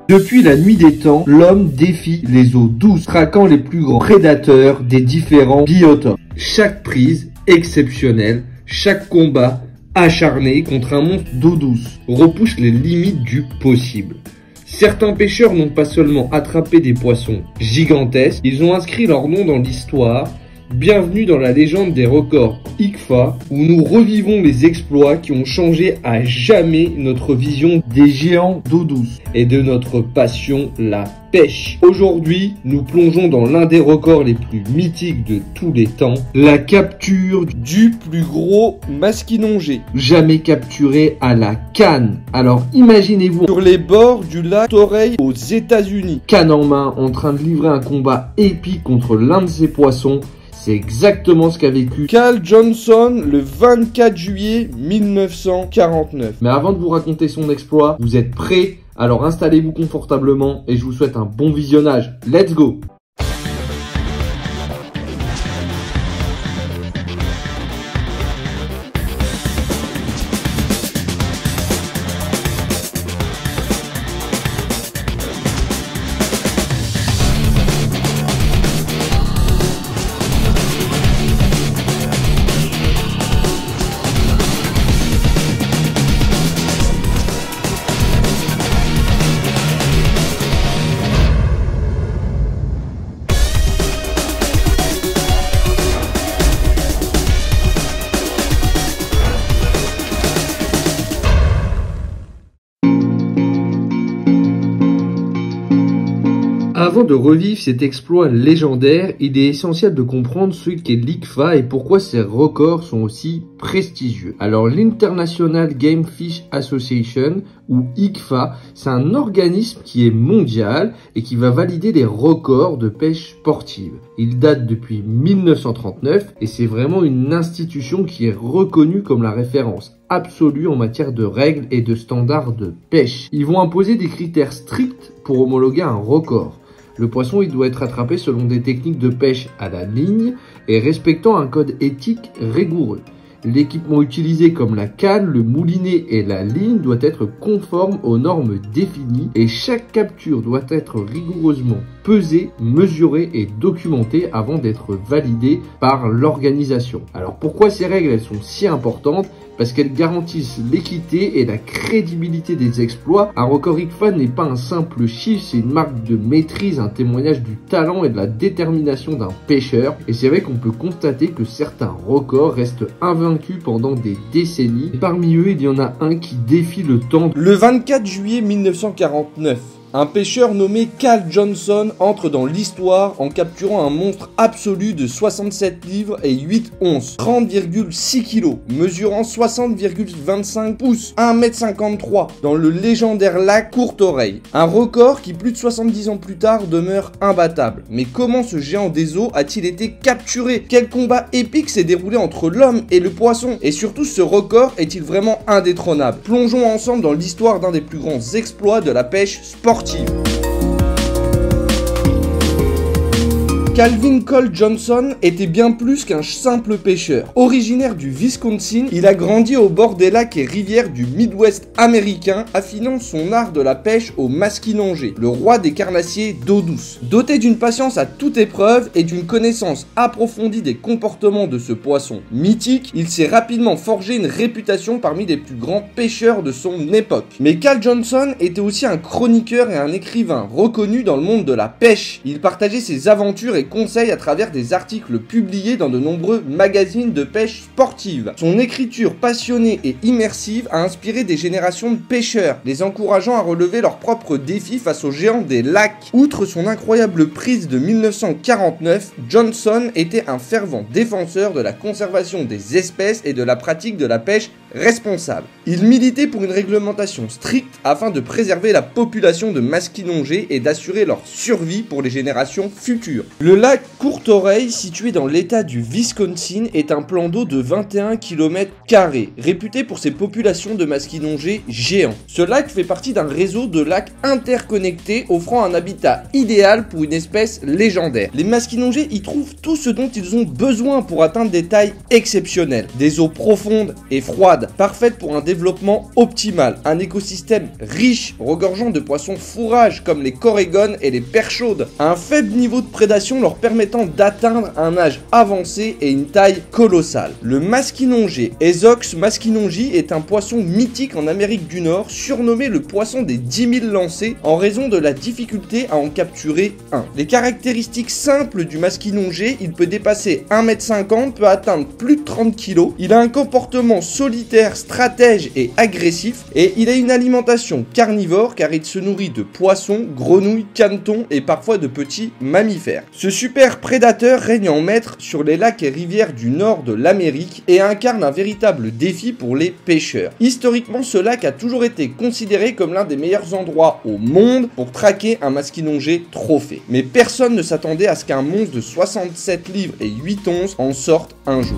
Depuis la nuit des temps, l'homme défie les eaux douces, traquant les plus grands prédateurs des différents biotopes. Chaque prise exceptionnelle, chaque combat acharné contre un monstre d'eau douce repousse les limites du possible. Certains pêcheurs n'ont pas seulement attrapé des poissons gigantesques, ils ont inscrit leur nom dans l'histoire. Bienvenue dans la légende des records ICFA, où nous revivons les exploits qui ont changé à jamais notre vision des géants d'eau douce et de notre passion, la pêche. Aujourd'hui, nous plongeons dans l'un des records les plus mythiques de tous les temps, la capture du plus gros masquinongé, jamais capturé à la canne. Alors imaginez-vous sur les bords du lac Torrey aux États-Unis, canne en main, en train de livrer un combat épique contre l'un de ces poissons. C'est exactement ce qu'a vécu Carl Johnson le 24 juillet 1949. Mais avant de vous raconter son exploit, vous êtes prêts? Alors installez-vous confortablement et je vous souhaite un bon visionnage. Let's go! Avant de revivre cet exploit légendaire, il est essentiel de comprendre ce qu'est l'ICFA et pourquoi ces records sont aussi prestigieux. Alors l'International Game Fish Association, ou ICFA, c'est un organisme qui est mondial et qui va valider les records de pêche sportive. Il date depuis 1939 et c'est vraiment une institution qui est reconnue comme la référence absolue en matière de règles et de standards de pêche. Ils vont imposer des critères stricts pour homologuer un record. Le poisson, il doit être attrapé selon des techniques de pêche à la ligne et respectant un code éthique rigoureux. L'équipement utilisé comme la canne, le moulinet et la ligne doit être conforme aux normes définies et chaque capture doit être rigoureusement pesée, mesurée et documentée avant d'être validée par l'organisation. Alors pourquoi ces règles elles sont si importantes? Parce qu'elles garantissent l'équité et la crédibilité des exploits. Un record ICFA n'est pas un simple chiffre, c'est une marque de maîtrise, un témoignage du talent et de la détermination d'un pêcheur. Et c'est vrai qu'on peut constater que certains records restent invaincus pendant des décennies. Et parmi eux, il y en a un qui défie le temps. Le 24 juillet 1949. Un pêcheur nommé Carl Johnson entre dans l'histoire en capturant un monstre absolu de 67 livres et 8 onces, 30,6 kg, mesurant 60,25 pouces, 1,53 m, dans le légendaire lac Courtoreille. Un record qui, plus de 70 ans plus tard, demeure imbattable. Mais comment ce géant des eaux a-t-il été capturé? Quel combat épique s'est déroulé entre l'homme et le poisson? Et surtout, ce record est-il vraiment indétrônable? Plongeons ensemble dans l'histoire d'un des plus grands exploits de la pêche sportive. Calvin Cole Johnson était bien plus qu'un simple pêcheur. Originaire du Wisconsin, il a grandi au bord des lacs et rivières du Midwest américain, affinant son art de la pêche au masquinongé, le roi des carnassiers d'eau douce. Doté d'une patience à toute épreuve et d'une connaissance approfondie des comportements de ce poisson mythique, il s'est rapidement forgé une réputation parmi les plus grands pêcheurs de son époque. Mais Carl Johnson était aussi un chroniqueur et un écrivain reconnu dans le monde de la pêche. Il partageait ses aventures et conseils à travers des articles publiés dans de nombreux magazines de pêche sportive. Son écriture passionnée et immersive a inspiré des générations de pêcheurs, les encourageant à relever leurs propres défis face aux géants des lacs. Outre son incroyable prise de 1949, Johnson était un fervent défenseur de la conservation des espèces et de la pratique de la pêche responsable. Il militait pour une réglementation stricte afin de préserver la population de masquinongés et d'assurer leur survie pour les générations futures. Le Le lac Courtoreille, situé dans l'état du Wisconsin, est un plan d'eau de 21 km², réputé pour ses populations de masquinongés géants. Ce lac fait partie d'un réseau de lacs interconnectés offrant un habitat idéal pour une espèce légendaire. Les masquinongés y trouvent tout ce dont ils ont besoin pour atteindre des tailles exceptionnelles. Des eaux profondes et froides, parfaites pour un développement optimal. Un écosystème riche, regorgeant de poissons fourrages comme les corégones et les perches chaudes. Un faible niveau de prédation leur permettant d'atteindre un âge avancé et une taille colossale. Le masquinongé Esox masquinongi est un poisson mythique en Amérique du Nord, surnommé le poisson des 10 000 lancers en raison de la difficulté à en capturer un. Les caractéristiques simples du masquinongé, il peut dépasser 1,50 m, peut atteindre plus de 30 kg, il a un comportement solitaire, stratège et agressif, et il a une alimentation carnivore car il se nourrit de poissons, grenouilles, canetons et parfois de petits mammifères. Ce super prédateur règne en maître sur les lacs et rivières du nord de l'Amérique et incarne un véritable défi pour les pêcheurs. Historiquement, ce lac a toujours été considéré comme l'un des meilleurs endroits au monde pour traquer un masquinongé trophée. Mais personne ne s'attendait à ce qu'un monstre de 67 livres et 8 onces en sorte un jour.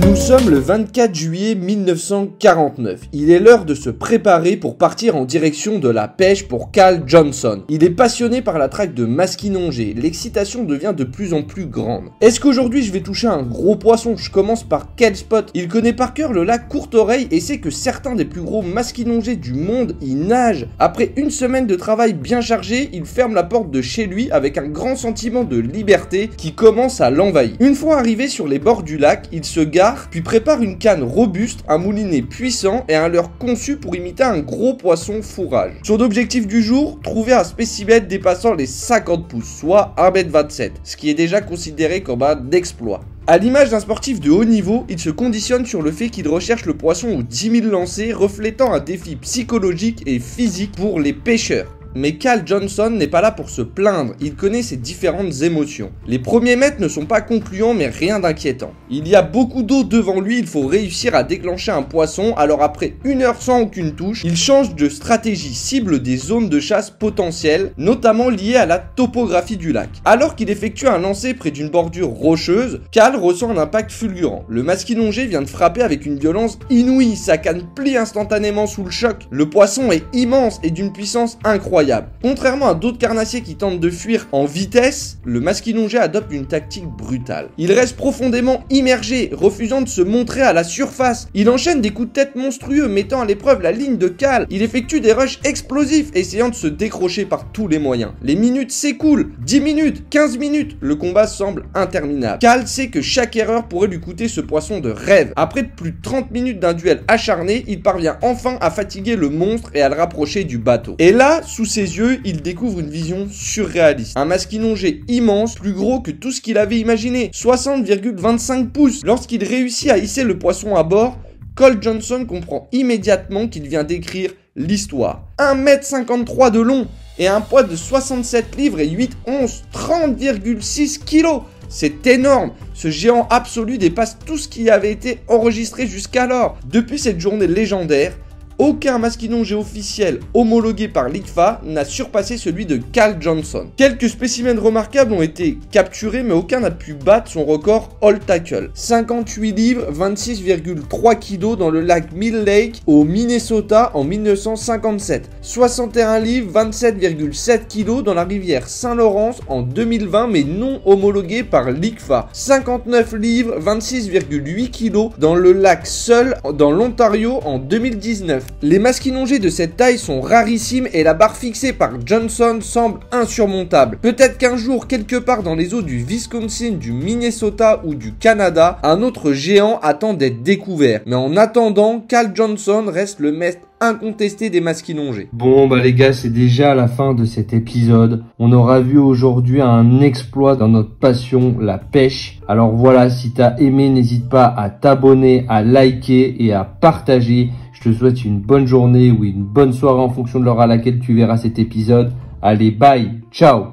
Nous sommes le 24 juillet 1949. Il est l'heure de se préparer pour partir en direction de la pêche pour Cal Johnson. Il est passionné par la traque de masquinongés. L'excitation devient de plus en plus grande. Est-ce qu'aujourd'hui je vais toucher un gros poisson? Je commence par quel spot? Il connaît par cœur le lac Courtoreille et sait que certains des plus gros masquinongés du monde y nagent. Après une semaine de travail bien chargé, il ferme la porte de chez lui avec un grand sentiment de liberté qui commence à l'envahir. Une fois arrivé sur les bords du lac, il se gare puis prépare une canne robuste, un moulinet puissant et un leurre conçu pour imiter un gros poisson fourrage. Son objectif du jour, trouver un spécimen dépassant les 50 pouces, soit 1,27 m, ce qui est déjà considéré comme un exploit. À l'image d'un sportif de haut niveau, il se conditionne sur le fait qu'il recherche le poisson aux 10 000 lancers, reflétant un défi psychologique et physique pour les pêcheurs. Mais Cal Johnson n'est pas là pour se plaindre, il connaît ses différentes émotions. Les premiers mètres ne sont pas concluants mais rien d'inquiétant. Il y a beaucoup d'eau devant lui, il faut réussir à déclencher un poisson, alors après 1 heure sans aucune touche, il change de stratégie, cible des zones de chasse potentielles, notamment liées à la topographie du lac. Alors qu'il effectue un lancer près d'une bordure rocheuse, Cal ressent un impact fulgurant. Le masquinongé vient de frapper avec une violence inouïe, sa canne plie instantanément sous le choc. Le poisson est immense et d'une puissance incroyable. Contrairement à d'autres carnassiers qui tentent de fuir en vitesse, le masquinongé adopte une tactique brutale. Il reste profondément immergé, refusant de se montrer à la surface. Il enchaîne des coups de tête monstrueux, mettant à l'épreuve la ligne de Cal. Il effectue des rushs explosifs, essayant de se décrocher par tous les moyens. Les minutes s'écoulent, 10 minutes, 15 minutes, le combat semble interminable. Cal sait que chaque erreur pourrait lui coûter ce poisson de rêve. Après plus de 30 minutes d'un duel acharné, il parvient enfin à fatiguer le monstre et à le rapprocher du bateau. Et là, sous ses yeux, il découvre une vision surréaliste. Un masquinongé immense, plus gros que tout ce qu'il avait imaginé, 60,25 pouces. Lorsqu'il réussit à hisser le poisson à bord, Cal Johnson comprend immédiatement qu'il vient d'écrire l'histoire. 1,53 m de long et un poids de 67 livres et 8 onces, 30,6 kg. C'est énorme, ce géant absolu dépasse tout ce qui avait été enregistré jusqu'alors. Depuis cette journée légendaire, aucun masquinongé officiel homologué par l'ICFA n'a surpassé celui de Cal Johnson. Quelques spécimens remarquables ont été capturés, mais aucun n'a pu battre son record all tackle. 58 livres, 26,3 kg dans le lac Mill Lake au Minnesota en 1957. 61 livres, 27,7 kg dans la rivière Saint-Laurent en 2020, mais non homologué par l'ICFA. 59 livres, 26,8 kg dans le lac Seul dans l'Ontario en 2019. Les masquinongés de cette taille sont rarissimes et la barre fixée par Johnson semble insurmontable. Peut-être qu'un jour, quelque part dans les eaux du Wisconsin, du Minnesota ou du Canada, un autre géant attend d'être découvert. Mais en attendant, Cal Johnson reste le maître incontesté des masquinongés. Bon bah les gars, c'est déjà la fin de cet épisode. On aura vu aujourd'hui un exploit dans notre passion, la pêche. Alors voilà, si t'as aimé, n'hésite pas à t'abonner, à liker et à partager. Je te souhaite une bonne journée ou une bonne soirée en fonction de l'heure à laquelle tu verras cet épisode. Allez, bye, ciao!